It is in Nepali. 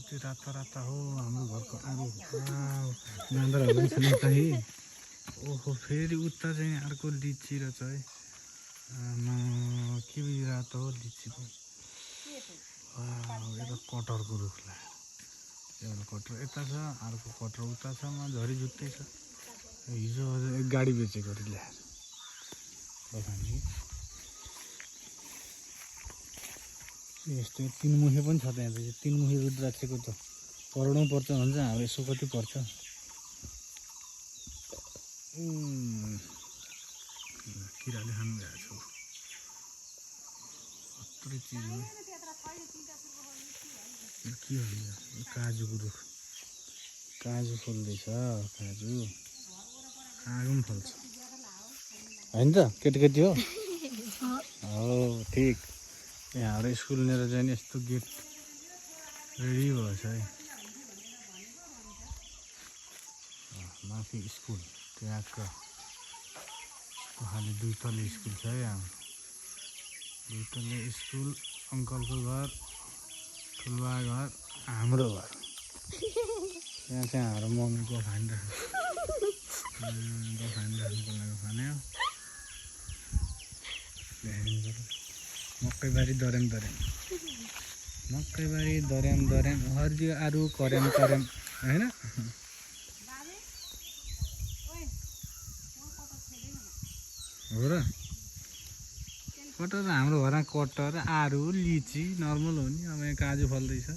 त्यो राता राता हो हाम्रो घरको आलु बाँदरहरू पनि छन् चाहिँ। ओहो फेरि उता चाहिँ अर्को लिची रहेछ है। के रातो हो लिचीको। यता कटहरको रुख लगाएर एउटा कटहर यता छ, अर्को कटहर उता छ। झरी जुत्तै छ। हिजो एक गाडी बेचेको ल्याएर बगानी यस्तो तीनमुखे पनि छ त्यहाँ। चाहिँ तीनमुखे रुद्राक्षको त करोडौँ पर्छ भन्छ, हाम्रो यसो कति पर्छ। किराले खानु गएको छु कत्रो चिज हो। के हो यो काजुको रुख, काजु फल्दैछ। काजु आगो पनि फल्छ होइन त केटीकेटी हो। हो ठिक। यहाँ हाम्रो स्कुल लिएर जाने यस्तो गेट रेडी भएछ है। माथि स्कुल त्यहाँको खालि दुई तले स्कुल छ है। हाम्रो दुई तले स्कुल, अङ्कलको घर, ठुलबा घर, हाम्रो घर। यहाँ चाहिँ हाम्रो मम्मीको खानिराख्नु खानिराख्नुको लागि खाने हो। मकैबारी दर्याम दर्याम, मकैबारी दर्याम दर्याम, हरियो आरु कर्याम कर्याम होइन। हो र कटहर हाम्रो घरमा कटहर आरु लिची नर्मल हो नि। अब यहाँ काजु फल्दैछ।